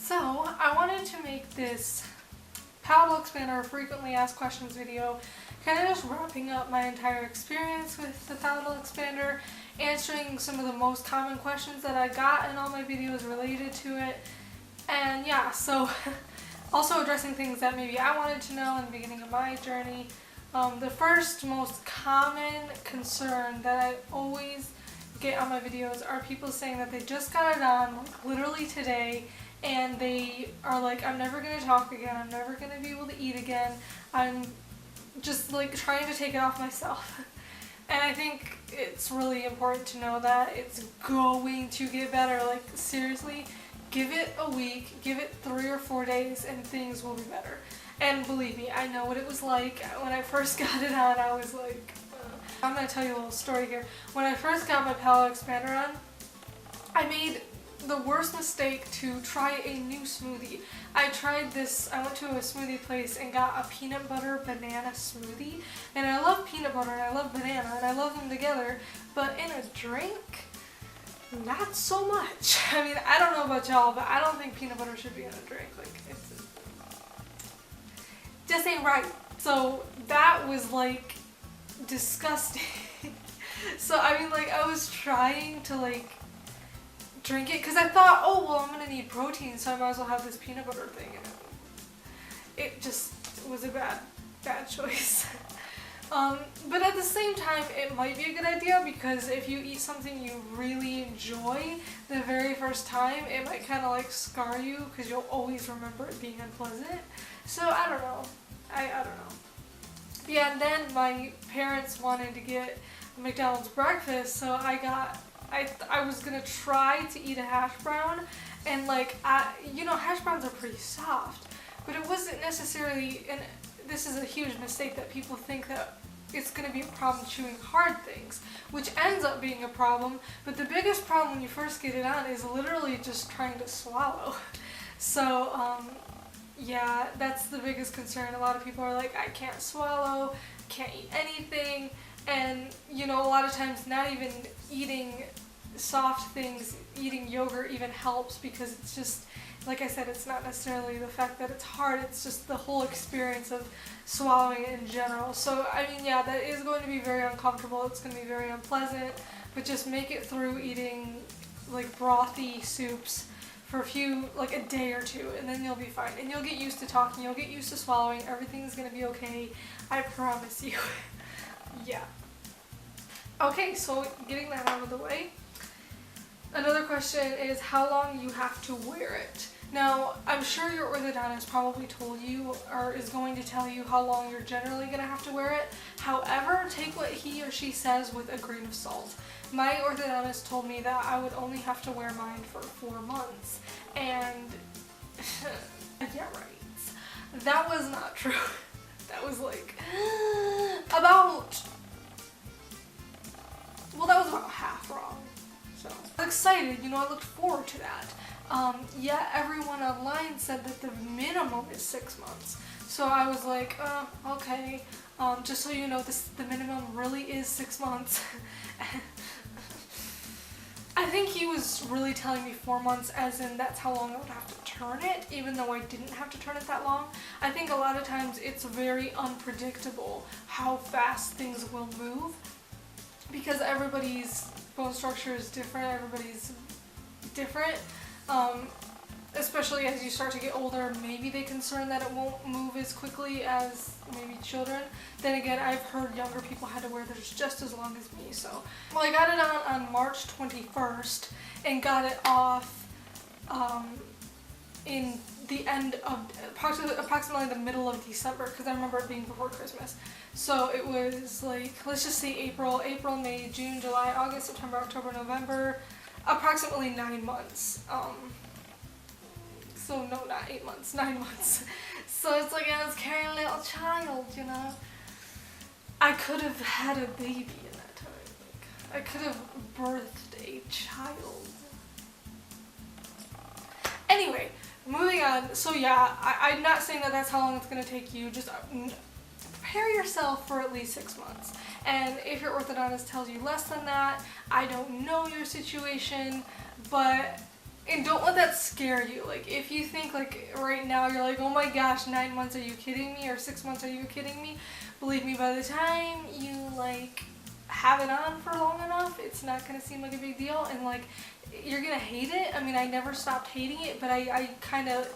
So, I wanted to make this Palatal Expander frequently asked questions video, kind of just wrapping up my entire experience with the Palatal Expander, answering some of the most common questions that I got in all my videos related to it, and yeah, so also addressing things that maybe I wanted to know in the beginning of my journey. The first most common concern that I always get on my videos are people saying that they just got it on, like literally today, and they are like, I'm never going to talk again, I'm never going to be able to eat again, I'm just like trying to take it off myself. And I think it's really important to know that it's going to get better. Like seriously, give it a week, give it 3 or 4 days, and things will be better. And believe me, I know what it was like. When I first got it on, I was like, I'm going to tell you a little story here. When I first got my Palatal Expander on, I made the worst mistake to try a new smoothie. I tried this, I went to a smoothie place and got a peanut butter banana smoothie. And I love peanut butter and I love banana and I love them together, but in a drink, not so much. I mean, I don't know about y'all, but I don't think peanut butter should be in a drink. Like, it's just ain't right. So that was like disgusting. So I mean, like, I was trying to like drink it because I thought, oh well, I'm gonna need protein, so I might as well have this peanut butter thing. And it just was a bad choice. But at the same time, it might be a good idea, because if you eat something you really enjoy the very first time, it might kind of like scar you because you'll always remember it being unpleasant. So I don't know. I don't know. Yeah, and then my parents wanted to get a McDonald's breakfast, so I was gonna try to eat a hash brown, and like, hash browns are pretty soft, but it wasn't necessarily, and this is a huge mistake, that people think that it's gonna be a problem chewing hard things, which ends up being a problem, but the biggest problem when you first get it on is literally just trying to swallow. So, yeah, that's the biggest concern. A lot of people are like, I can't swallow, can't eat anything, and a lot of times not even eating soft things, eating yogurt even helps, because it's just, like I said, it's not necessarily the fact that it's hard, it's just the whole experience of swallowing it in general. So, I mean, yeah, that is going to be very uncomfortable, it's going to be very unpleasant, but just make it through eating like brothy soups for a day or two, and then you'll be fine. And you'll get used to talking, you'll get used to swallowing, everything's going to be okay, I promise you. Yeah. Okay, so getting that out of the way, another question is how long you have to wear it. Now, I'm sure your orthodontist probably told you, or is going to tell you, how long you're generally going to have to wear it. However, take what he or she says with a grain of salt. My orthodontist told me that I would only have to wear mine for 4 months, and yeah, right. That was not true. That was like that was about half wrong. So I was excited, I looked forward to that. Yeah, everyone online said that the minimum is 6 months. So I was like, okay, just so you know, the minimum really is 6 months. I think he was really telling me 4 months, as in that's how long I would have to turn it, even though I didn't have to turn it that long. I think a lot of times it's very unpredictable how fast things will move, because everybody's bone structure is different, everybody's different, especially as you start to get older. Maybe they concern that it won't move as quickly as maybe children. Then again, I've heard younger people had to wear theirs just as long as me. So, well, I got it on March 21st and got it off in the end of approximately the middle of December, because I remember it being before Christmas. So it was like, let's just say April, May, June, July, August, September, October, November, approximately 9 months. So no, not 8 months, 9 months. So it's like I was carrying a little child, I could have had a baby in that time. Like, I could have birthed a child. Anyway, moving on. So yeah, I'm not saying that that's how long it's going to take you. Just prepare yourself for at least 6 months. And if your orthodontist tells you less than that, I don't know your situation, but And don't let that scare you. Like, if you think, like, right now you're like, oh my gosh, 9 months, are you kidding me? Or 6 months, are you kidding me? Believe me, by the time you, like, have it on for long enough, it's not going to seem like a big deal. And, like, you're going to hate it. I mean, I never stopped hating it, but I kind of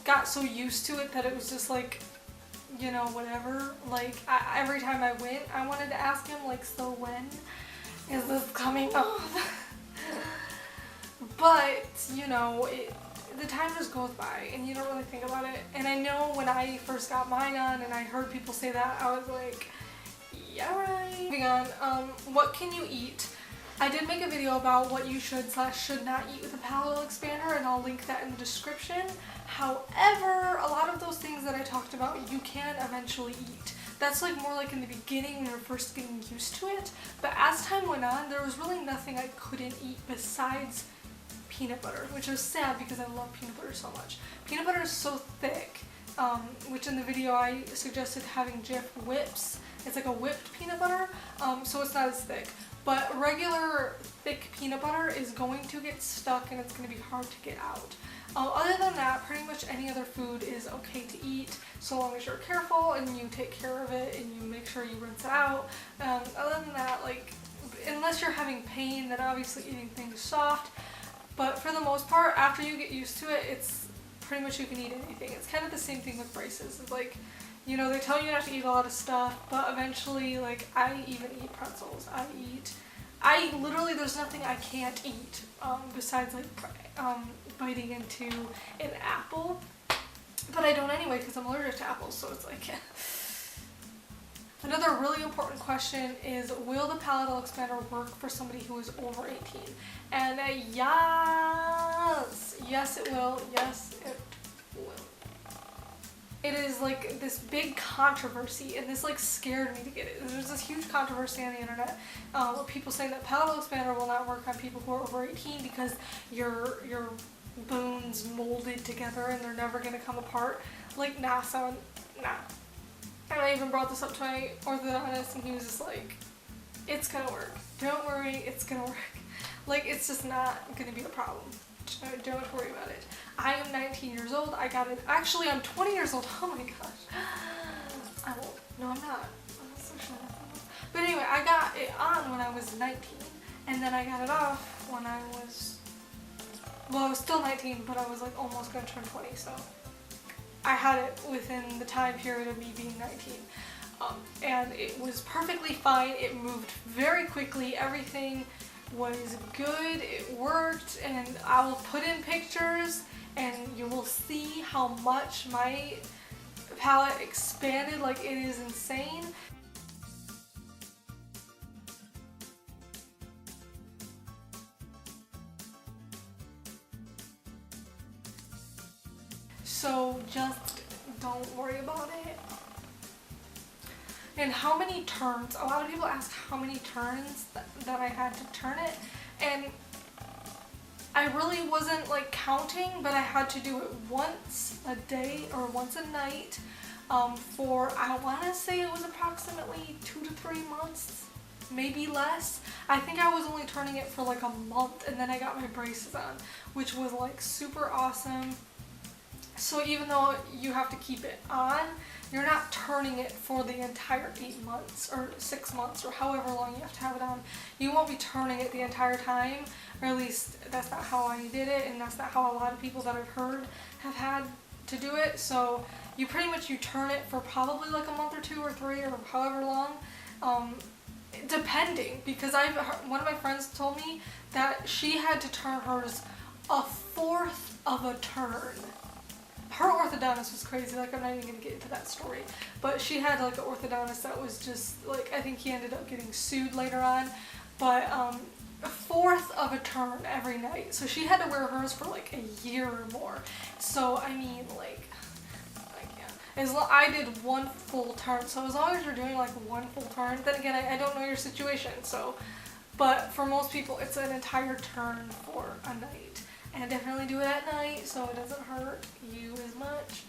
got so used to it that it was just, like, you know, whatever. Like, every time I went, I wanted to ask him, like, so when is this coming off? But, you know, the time just goes by and you don't really think about it. And I know when I first got mine on and I heard people say that, I was like, yeah, right. Moving on, what can you eat? I did make a video about what you should / should not eat with a palatal expander, and I'll link that in the description. However, a lot of those things that I talked about you can eventually eat. That's like more like in the beginning when you're first getting used to it. But as time went on, there was really nothing I couldn't eat besides peanut butter, which was sad because I love peanut butter so much. Peanut butter is so thick, which in the video I suggested having Jif whips. It's like a whipped peanut butter, so it's not as thick. But regular thick peanut butter is going to get stuck and it's going to be hard to get out. Other than that, pretty much any other food is okay to eat so long as you're careful and you take care of it and you make sure you rinse it out. Other than that, like, unless you're having pain, then obviously eating things soft. But for the most part, after you get used to it, it's pretty much you can eat anything. It's kind of the same thing with braces. It's like, you know, they tell you not to eat a lot of stuff, but eventually, like, I even eat pretzels. I literally, there's nothing I can't eat besides, like, biting into an apple. But I don't anyway because I'm allergic to apples, so it's like... Another really important question is, will the palatal expander work for somebody who is over 18? And yes it will, yes it will. It is like this big controversy, and this like scared me to get it. There's this huge controversy on the internet with people saying that palatal expander will not work on people who are over 18 because your bones molded together and they're never going to come apart. Like, nah. And I even brought this up to my orthodontist and he was just like, it's gonna work. Don't worry, it's gonna work. Like, it's just not gonna be a problem. Don't worry about it. I am 19 years old. I got it. Actually, I'm 20 years old. Oh my gosh. I'm old. No, I'm not. But anyway, I got it on when I was 19. And then I got it off when I was... Well, I was still 19, but I was like almost gonna turn 20, so... I had it within the time period of me being 19, and it was perfectly fine. It moved very quickly. Everything was good. It worked, and I will put in pictures and you will see how much my palate expanded. Like, it is insane. So just don't worry about it. And how many turns? A lot of people ask how many turns that I had to turn it. And I really wasn't like counting, but I had to do it once a day or once a night for, I want to say it was approximately 2 to 3 months, maybe less. I think I was only turning it for like a month, and then I got my braces on, which was like super awesome. So even though you have to keep it on, you're not turning it for the entire 8 months or 6 months or however long you have to have it on. You won't be turning it the entire time, or at least that's not how I did it, and that's not how a lot of people that I've heard have had to do it. So you pretty much, you turn it for probably like a month or 2 or 3 or however long, depending, because one of my friends told me that she had to turn hers a 1/4 of a turn. Her orthodontist was crazy. Like, I'm not even gonna get into that story, but she had like an orthodontist that was just like, I think he ended up getting sued later on, but a 1/4 of a turn every night. So she had to wear hers for like a year or more. So I mean, like yeah, I did 1 full turn. So as long as you're doing like 1 full turn, then again, I don't know your situation. So, but for most people, it's an entire turn for a night. And definitely do it at night so it doesn't hurt you as much.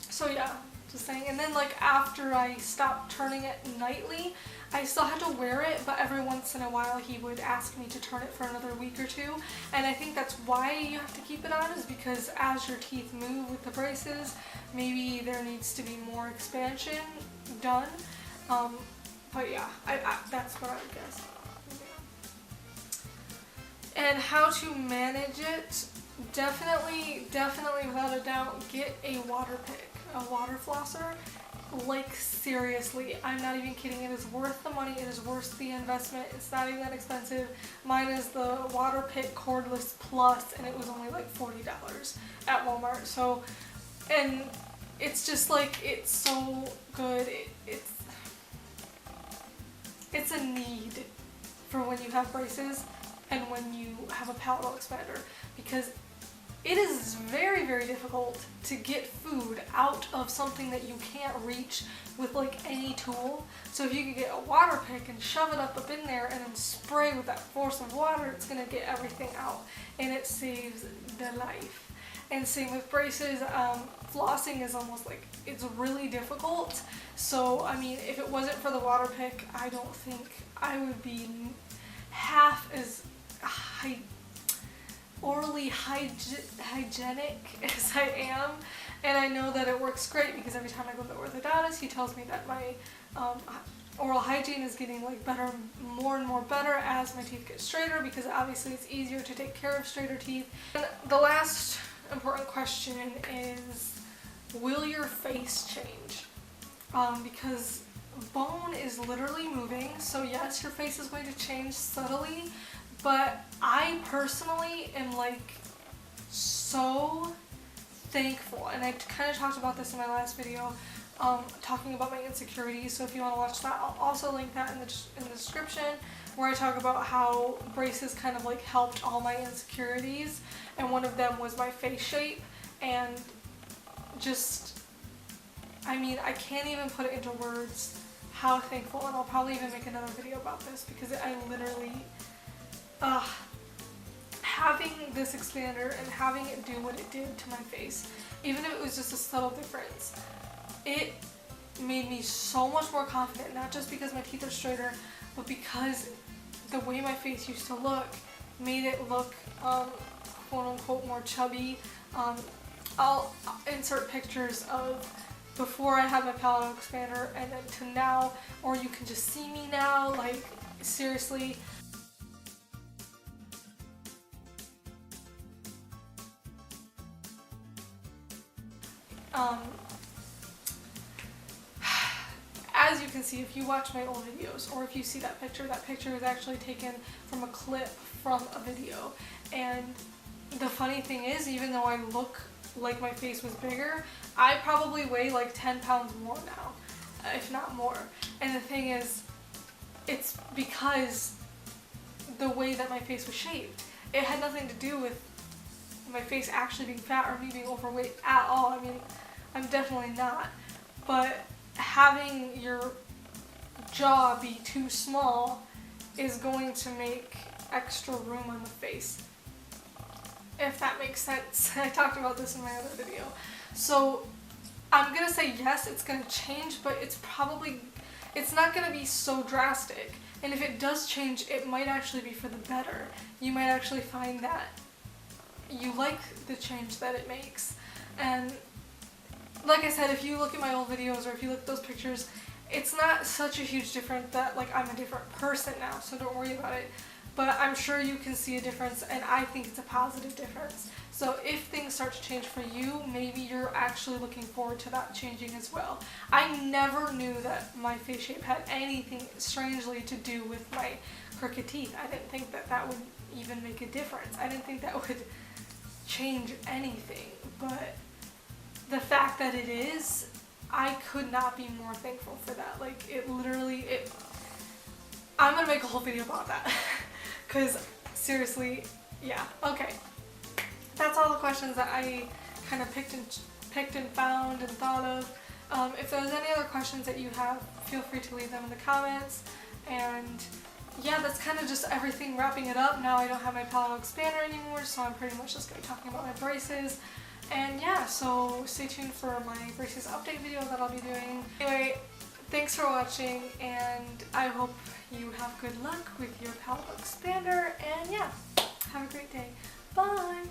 So yeah, just saying. And then like after I stopped turning it nightly, I still had to wear it, but every once in a while he would ask me to turn it for another week or two. And I think that's why you have to keep it on, is because as your teeth move with the braces, maybe there needs to be more expansion done. But yeah, that's what I would guess. And how to manage it, definitely without a doubt, get a water pick, a water flosser. Like seriously, I'm not even kidding, it is worth the money, it is worth the investment, it's not even that expensive. Mine is the Water Pick Cordless Plus, and it was only like $40 at Walmart. So, and it's just like, it's so good. It's a need for when you have braces and when you have a palatal expander, because it is very, very difficult to get food out of something that you can't reach with like any tool. So if you could get a water pick and shove it up in there and then spray with that force of water, it's gonna get everything out, and it saves the life. And same with braces. Flossing is almost like, it's really difficult. So I mean, if it wasn't for the water pick, I don't think I would be half as orally hygienic as I am. And I know that it works great because every time I go to the orthodontist, he tells me that my oral hygiene is getting like better, more and more better as my teeth get straighter, because obviously it's easier to take care of straighter teeth. And the last important question is, will your face change? Because bone is literally moving, so yes, your face is going to change subtly, but I personally am like so thankful, and I kind of talked about this in my last video, talking about my insecurities. So if you want to watch that, I'll also link that in the description, where I talk about how braces kind of like helped all my insecurities, and one of them was my face shape. And just, I mean, I can't even put it into words how thankful, and I'll probably even make another video about this, because I literally, having this expander and having it do what it did to my face, even if it was just a subtle difference, it made me so much more confident, not just because my teeth are straighter, but because the way my face used to look made it look quote unquote more chubby. I'll insert pictures of before I had my palatal expander and then to now, or you can just see me now, like seriously. As you can see, if you watch my old videos, or if you see that picture is actually taken from a clip from a video. And the funny thing is, even though I look like my face was bigger, I probably weigh like 10 pounds more now, if not more. And the thing is, it's because the way that my face was shaped. It had nothing to do with my face actually being fat or me being overweight at all. I mean, I'm definitely not. But having your jaw be too small is going to make extra room on the face, if that makes sense. I talked about this in my other video. So I'm gonna say yes, it's gonna change, but it's not gonna be so drastic. And if it does change, it might actually be for the better. You might actually find that you like the change that it makes. And like I said, if you look at my old videos, or if you look at those pictures, it's not such a huge difference that like I'm a different person now, so don't worry about it. But I'm sure you can see a difference, and I think it's a positive difference. So if things start to change for you, maybe you're actually looking forward to that changing as well. I never knew that my face shape had anything strangely to do with my crooked teeth. I didn't think that that would even make a difference. I didn't think that would change anything, but the fact that it is, I could not be more thankful for that. Like, it literally, I'm gonna make a whole video about that. Because seriously, yeah, okay. That's all the questions that I kind of picked and found and thought of. If there's any other questions that you have, feel free to leave them in the comments. And yeah, that's kind of just everything, wrapping it up. Now I don't have my palatal expander anymore, so I'm pretty much just going to be talking about my braces. And yeah, so stay tuned for my braces update video that I'll be doing. Anyway, thanks for watching, and I hope you have good luck with your palatal expander, and yeah, have a great day. Bye!